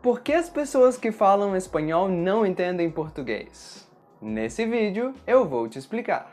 Por que as pessoas que falam espanhol não entendem português? Nesse vídeo eu vou te explicar.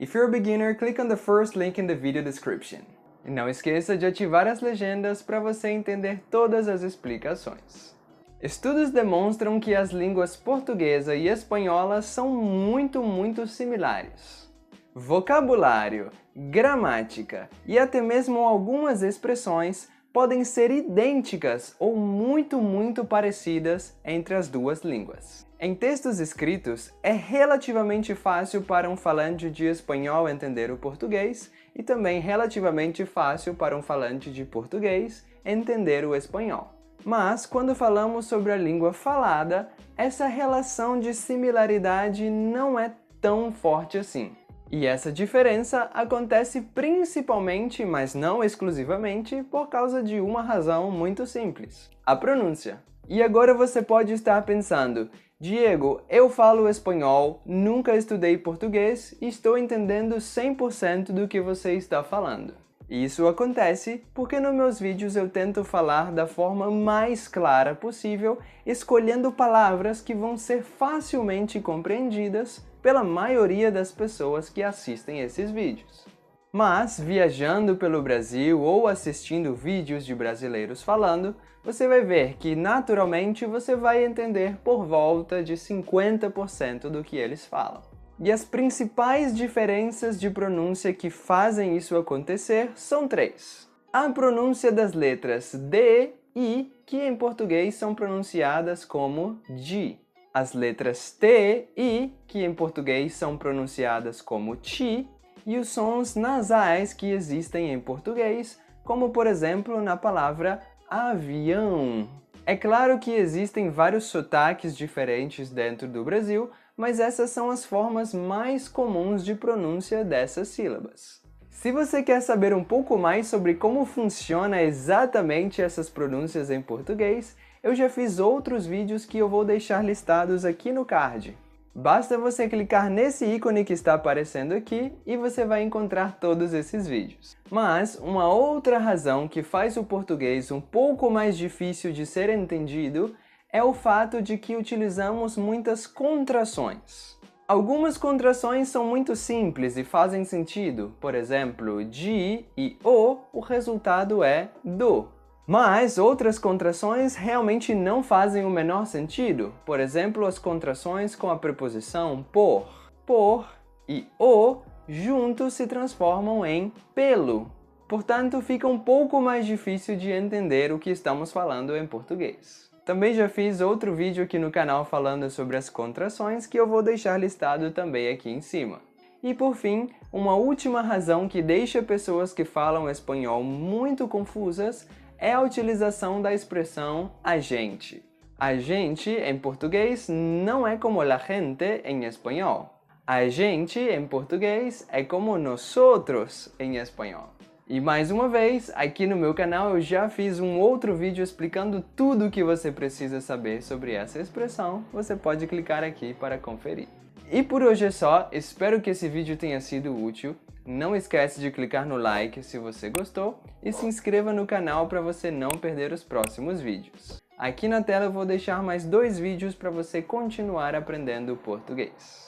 If you're a beginner, click on the first link in the video description. E não esqueça de ativar as legendas para você entender todas as explicações. Estudos demonstram que as línguas portuguesa e espanhola são muito similares. Vocabulário, gramática e até mesmo algumas expressões podem ser idênticas ou muito parecidas entre as duas línguas. Em textos escritos, é relativamente fácil para um falante de espanhol entender o português e também relativamente fácil para um falante de português entender o espanhol. Mas, quando falamos sobre a língua falada, essa relação de similaridade não é tão forte assim. E essa diferença acontece principalmente, mas não exclusivamente, por causa de uma razão muito simples: a pronúncia. E agora você pode estar pensando: Diego, eu falo espanhol, nunca estudei português e estou entendendo 100% do que você está falando. Isso acontece porque nos meus vídeos eu tento falar da forma mais clara possível, escolhendo palavras que vão ser facilmente compreendidas pela maioria das pessoas que assistem esses vídeos. Mas, viajando pelo Brasil ou assistindo vídeos de brasileiros falando, você vai ver que naturalmente você vai entender por volta de 50% do que eles falam. E as principais diferenças de pronúncia que fazem isso acontecer são três. A pronúncia das letras D e I, que em português são pronunciadas como di. As letras T e I, que em português são pronunciadas como ti, e os sons nasais que existem em português, como por exemplo na palavra avião. É claro que existem vários sotaques diferentes dentro do Brasil, mas essas são as formas mais comuns de pronúncia dessas sílabas. Se você quer saber um pouco mais sobre como funciona exatamente essas pronúncias em português, eu já fiz outros vídeos que eu vou deixar listados aqui no card. Basta você clicar nesse ícone que está aparecendo aqui e você vai encontrar todos esses vídeos. Mas uma outra razão que faz o português um pouco mais difícil de ser entendido é o fato de que utilizamos muitas contrações. Algumas contrações são muito simples e fazem sentido. Por exemplo, de e o resultado é do. Mas outras contrações realmente não fazem o menor sentido. Por exemplo, as contrações com a preposição por. Por e o juntos se transformam em pelo. Portanto, fica um pouco mais difícil de entender o que estamos falando em português. Também já fiz outro vídeo aqui no canal falando sobre as contrações que eu vou deixar listado também aqui em cima. E por fim, uma última razão que deixa pessoas que falam espanhol muito confusas é a utilização da expressão a gente. A gente, em português, não é como la gente em espanhol. A gente, em português, é como nosotros em espanhol. E mais uma vez, aqui no meu canal eu já fiz um outro vídeo explicando tudo o que você precisa saber sobre essa expressão. Você pode clicar aqui para conferir. E por hoje é só, espero que esse vídeo tenha sido útil. Não esquece de clicar no like se você gostou e se inscreva no canal para você não perder os próximos vídeos. Aqui na tela eu vou deixar mais 2 vídeos para você continuar aprendendo português.